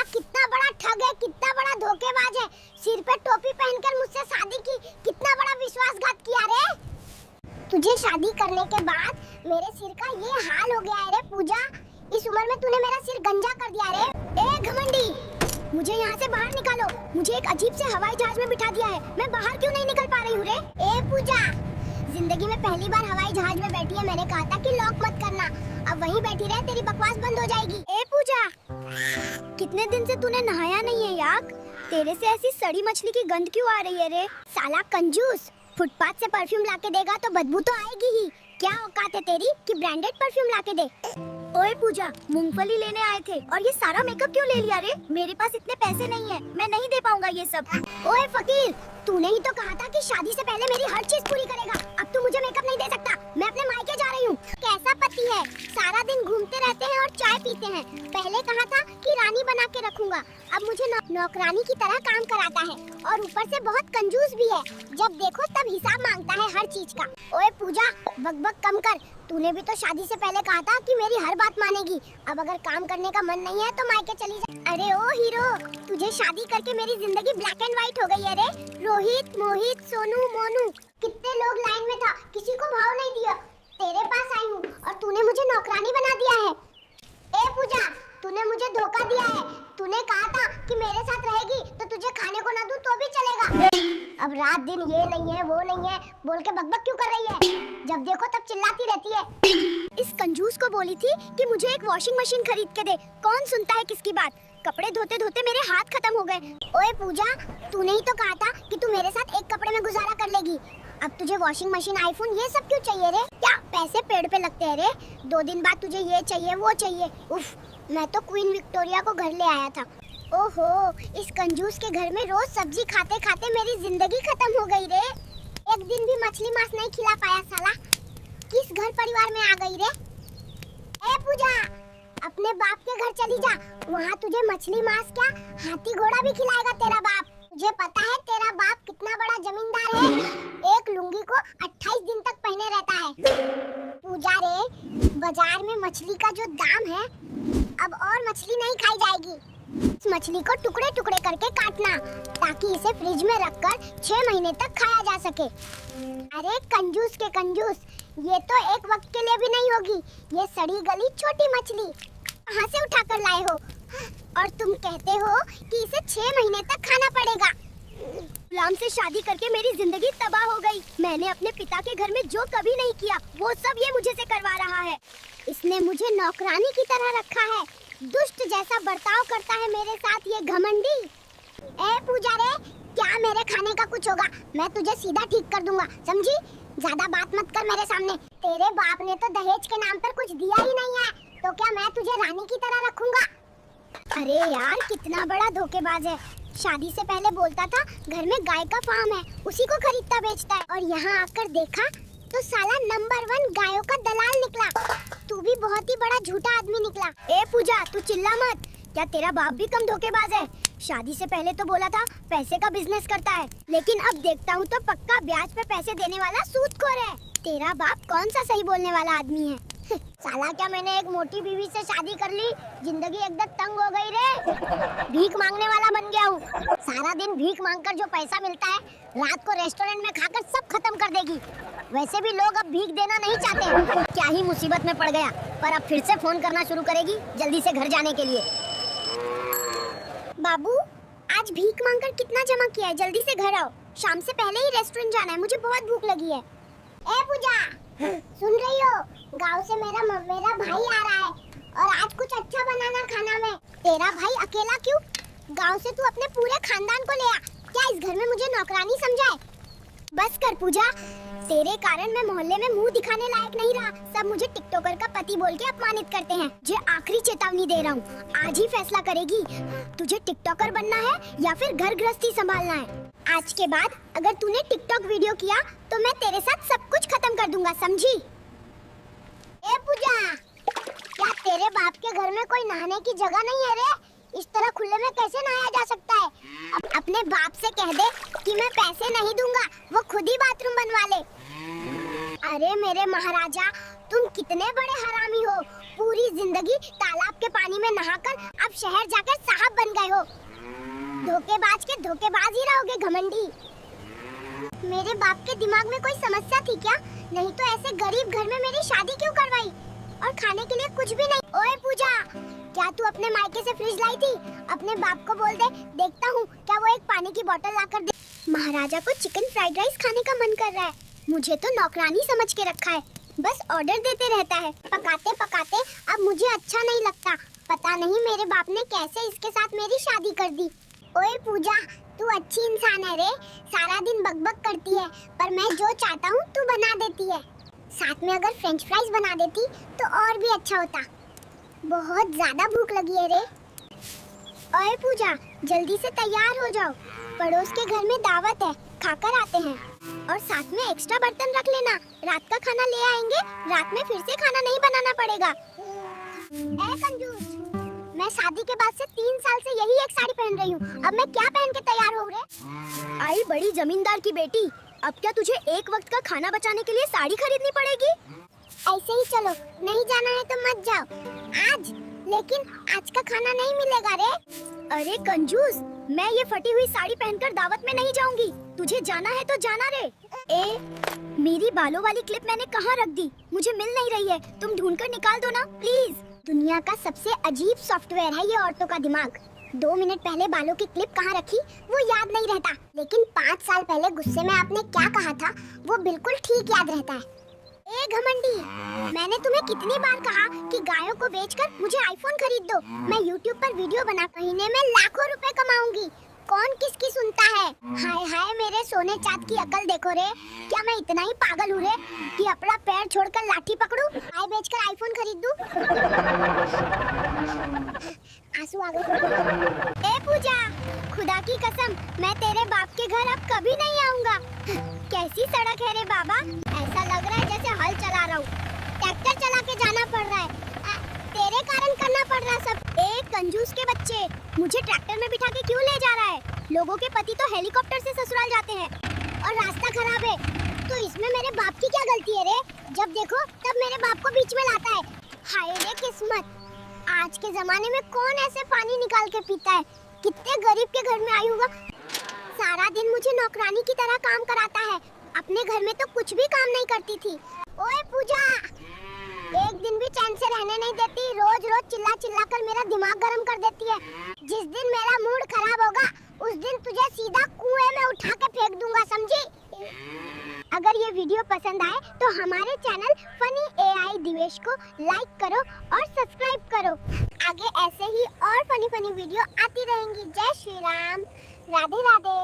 कितना बड़ा ठग है, कितना बड़ा धोखेबाज है। सिर पे टोपी पहनकर मुझसे शादी की, कितना बड़ा विश्वासघात किया रे। तुझे शादी करने के बाद मेरे सिर का ये हाल हो गया है रे पूजा। इस उम्र में तूने मेरा सिर गंजा कर दिया रे। ए घमंडी, मुझे यहाँ से बाहर निकालो। मुझे एक अजीब से हवाई जहाज में बिठा दिया है, मैं बाहर क्यों नहीं निकल पा रही हूँ रे। ए पूजा, जिंदगी में पहली बार हवाई जहाज में बैठी है। मैंने कहा था कि लॉक मत करना, अब वहीं बैठी रहे, तेरी बकवास बंद हो जाएगी। ए पूजा, कितने दिन से तूने नहाया नहीं है यार, तेरे से ऐसी सड़ी मछली की गंध क्यों आ रही है रे। साला कंजूस, फुटपाथ से परफ्यूम लाके देगा तो बदबू तो आएगी ही। क्या औकात है तेरी कि ब्रांडेड परफ्यूम लाके दे। ओए पूजा, मूंगफली लेने आए थे और ये सारा मेकअप क्यों ले लिया रे। मेरे पास इतने पैसे नहीं है, मैं नहीं दे पाऊंगा ये सब। ओए फकीर, तूने ही तो कहा था कि शादी से पहले मेरी हर चीज पूरी करेगा। अब तू मुझे मेकअप नहीं दे सकता, मैं अपने मायके जा रही हूँ। कैसा पति है, सारा दिन घूमते रहते हैं और चाय पीते हैं। पहले कहा था कि रानी बना के रखूंगा, अब मुझे नौकरानी की तरह काम कराता है और ऊपर से बहुत कंजूस भी है। जब देखो तब हिसाब मांगता है हर चीज का। ओए पूजा, बकबक कम कर। तूने भी तो शादी से पहले कहा था कि मेरी हर बात मानेगी। अब अगर काम करने का मन नहीं है तो मायके चली जा। अरे ओ हीरो, तुझे शादी करके मेरी जिंदगी ब्लैक एंड व्हाइट हो गई है रे। रोहित, मोहित, सोनू, मोनू, कितने लोग लाइन में था, किसी को भाव नहीं दिया। तेरे पास आई हूँ और तूने मुझे नौकरानी बना दिया है। ए पूजा, तूने मुझे धोखा दिया है। तूने कहा था कि मेरे साथ रहेगी तो तुझे खाने को ना दूं तो भी चलेगा। अब रात दिन ये नहीं है वो नहीं है बोल के बकबक क्यों कर रही है। जब देखो तब चिल्लाती रहती है। इस कंजूस को बोली थी कि मुझे एक वॉशिंग मशीन खरीद के दे, कौन सुनता है किसकी बात। कपड़े धोते धोते मेरे हाथ खत्म हो गए। ओए पूजा, तूने ही तो कहा था कि तू मेरे साथ एक कपड़े में गुजारा कर लेगी। अब तुझे वॉशिंग मशीन, आईफोन ये सब क्यों चाहिए रे। क्या पैसे पेड़ पे लगते हैं रे। 2 दिन बाद तुझे ये चाहिए वो चाहिए। उफ, मैं तो क्वीन विक्टोरिया को घर ले आया था। ओहो, इस कंजूस के घर में रोज सब्जी खाते खाते मेरी जिंदगी खत्म हो गई रे। एक दिन भी मछली मांस नहीं खिला पाया साला। किस घर परिवार में आ गई रे। ए पूजा, अपने बाप के घर चली जा, वहाँ तुझे मछली मांस क्या हाथी घोड़ा भी खिलाएगा तेरा बाप। तुझे पता है तेरा बाप कितना बड़ा जमींदार है। एक लुंगी को 28 दिन तक पहने रहता है। पूजा रे, बाजार में मछली का जो दाम है, अब और मछली नहीं खाई जाएगी। इस मछली को टुकड़े टुकड़े करके काटना ताकि इसे फ्रिज में रखकर 6 महीने तक खाया जा सके। अरे कंजूस के कंजूस, ये तो एक वक्त के लिए भी नहीं होगी। ये सड़ी गली छोटी मछली कहाँ से उठा कर लाए हो और तुम कहते हो कि इसे 6 महीने तक खाना पड़ेगा। गुलाम से शादी करके मेरी जिंदगी तबाह हो गई। मैंने अपने पिता के घर में जो कभी नहीं किया वो सब ये मुझे से करवा रहा है। इसने मुझे नौकरानी की तरह रखा है। दुष्ट जैसा बर्ताव करता है मेरे साथ ये घमंडी। ए पूजा रे, क्या मेरे खाने का कुछ होगा मैं तुझे सीधा ठीक कर दूंगा, समझी। ज्यादा बात मत कर मेरे सामने। तेरे बाप ने तो दहेज के नाम पर कुछ दिया ही नहीं है, तो क्या मैं तुझे रानी की तरह रखूंगा। अरे यार, कितना बड़ा धोखेबाज है। शादी से पहले बोलता था घर में गाय का फार्म है, उसी को खरीदता बेचता है, और यहाँ आकर देखा तो साला नंबर 1 गायों का दलाल निकला। तू भी बहुत ही बड़ा झूठा आदमी निकला। ए पूजा, तू चिल्ला मत। क्या तेरा बाप भी कम धोखेबाज है। शादी से पहले तो बोला था पैसे का बिजनेस करता है, लेकिन अब देखता हूँ तो पक्का ब्याज पे पैसे देने वाला सूदखोर है। तेरा बाप कौन सा सही बोलने वाला आदमी है। साला, क्या मैंने एक मोटी बीवी से शादी कर ली, जिंदगी एकदम तंग हो गई रे। भीख मांगने वाला बन गया हूँ। सारा दिन भीख मांगकर जो पैसा मिलता है रात को रेस्टोरेंट में खाकर सब खत्म कर देगी। वैसे भी लोग अब भीख देना नहीं चाहते। क्या ही मुसीबत में पड़ गया, पर अब फिर से फोन करना शुरू करेगी जल्दी से घर जाने के लिए। बाबू, आज भीख मांगकर कितना जमा किया है, जल्दी से घर आओ। शाम से पहले ही रेस्टोरेंट जाना है, मुझे बहुत भूख लगी है। ए पूजा, सुन रही हो? गांव से मेरा भाई आ रहा है और आज कुछ अच्छा बनाना खाना में। तेरा भाई अकेला क्यों? गांव से तू अपने पूरे खानदान को ले आ। क्या इस घर में मुझे नौकरानी समझा है? बस कर पूजा, तेरे कारण मैं मोहल्ले में मुंह दिखाने लायक नहीं रहा। सब मुझे टिकटॉकर का पति बोल के अपमानित करते हैं। जे आखिरी चेतावनी दे रहा हूँ, आज ही फैसला करेगी तुझे टिकटॉकर बनना है या फिर घर गृहस्थी संभालना है। आज के बाद अगर तूने टिकटॉक वीडियो किया तो मैं तेरे साथ सब कुछ खत्म कर दूंगा, समझी। ए पूजा, क्या तेरे बाप के घर में कोई नहाने की जगह नहीं है रे? इस तरह खुले में कैसे नहाया जा सकता है? अपने बाप से कह दे कि मैं पैसे नहीं दूंगा, वो खुद ही बाथरूम बनवा ले। अरे मेरे महाराजा, तुम कितने बड़े हरामी हो। पूरी जिंदगी तालाब के पानी में नहाकर अब शहर जाकर साहब बन गए हो। धोखेबाज के धोखेबाज ही रहोगे घमंडी। मेरे बाप के दिमाग में कोई समस्या थी क्या? नहीं तो ऐसे गरीब घर में मेरी शादी क्यों करवाई? और खाने के लिए कुछ भी नहीं। ओए पूजा, क्या तू अपने मायके से फ्रिज लाई थी? अपने बाप को बोल दे, देखता हूँ क्या वो एक पानी की बोतल लाकर दे। महाराजा को चिकन फ्राइड राइस खाने का मन कर रहा है। मुझे तो नौकरानी समझ के रखा है, बस ऑर्डर देते रहता है। पकाते पकाते अब मुझे अच्छा नहीं लगता। पता नहीं मेरे बाप ने कैसे इसके साथ मेरी शादी कर दी। ओए पूजा, तू अच्छी इंसान है रे। सारा दिन बकबक करती है, पर मैं जो चाहता हूँ तू बना देती है। साथ में अगर फ्रेंच फ्राइज बना देती तो और भी अच्छा होता। बहुत ज्यादा भूख लगी है रे। ओए पूजा, जल्दी से तैयार हो जाओ, पड़ोस के घर में दावत है, खाकर आते हैं। और साथ में एक्स्ट्रा बर्तन रख लेना, रात का खाना ले आएंगे, रात में फिर से खाना नहीं बनाना पड़ेगा। ए कंजूस, मैं शादी के बाद से 3 साल से यही एक साड़ी पहन रही हूँ। अब मैं क्या पहन के तैयार हो रे? आई बड़ी जमींदार की बेटी, अब क्या तुझे एक वक्त का खाना बचाने के लिए साड़ी खरीदनी पड़ेगी? ऐसे ही चलो, नहीं जाना है तो मत जाओ आज, लेकिन आज का खाना नहीं मिलेगा रे। अरे कंजूस, मैं ये फटी हुई साड़ी पहनकर दावत में नहीं जाऊंगी। तुझे जाना है तो जाना रे। मेरी बालों वाली क्लिप मैंने कहाँ रख दी? मुझे मिल नहीं रही है, तुम ढूंढ कर निकाल दो ना प्लीज। दुनिया का सबसे अजीब सॉफ्टवेयर है ये औरतों का दिमाग। 2 मिनट पहले बालों की क्लिप कहाँ रखी वो याद नहीं रहता, लेकिन 5 साल पहले गुस्से में आपने क्या कहा था वो बिल्कुल ठीक याद रहता है। ए घमंडी, मैंने तुम्हें कितनी बार कहा कि गायों को बेचकर मुझे आईफोन खरीद दो। मैं YouTube पर वीडियो बना महीने में लाखों रुपए कमाऊंगी। कौन किसकी सुनता है? हाय हाय मेरे सोने चांद की अकल देखो रे। क्या मैं इतना ही पागल हूँ रे कि अपना पैर छोड़कर लाठी पकड़ूं, गाय बेचकर आईफोन खरीद दूं? आंसू आ गए। ए पूजा, खुदा की कसम मैं तेरे बाप के घर अब कभी नहीं आऊंगा। कैसी सड़क है रे बाबा, ऐसा लग रहा है जैसे हल चला रहा हूँ। ट्रैक्टर चला के जाना पड़ रहा है, तेरे कारण करना पड़ रहा सब। एक कंजूस के बच्चे, मुझे ट्रैक्टर में बिठा के क्यों ले जा रहा है? लोगों के पति तो हेलीकॉप्टर से ससुराल जाते हैं और रास्ता खराब है, तो इसमें मेरे बाप की क्या गलती है रे? जब देखो तब मेरे बाप को बीच में लाता है। हाय रे किस्मत, आज के जमाने में कौन ऐसे पानी निकाल के पीता है? कितने गरीब के घर में आई होगा। सारा दिन मुझे नौकरानी की तरह काम कराता है, अपने घर में तो कुछ भी काम नहीं करती थी। ओए पूजा, एक दिन भी चैन से रहने नहीं देती, रोज रोज चिल्ला चिल्ला कर मेरा दिमाग गर्म कर देती है। जिस दिन मेरा मूड खराब होगा उस दिन तुझे सीधा कुएं में उठा के फेंक दूंगा, समझी? अगर ये वीडियो पसंद आए तो हमारे चैनल फनी AI दिवेश को लाइक करो और सब्सक्राइब करो। आगे ऐसे ही और फनी वीडियो आती रहेंगी। जय श्री राम, राधे राधे।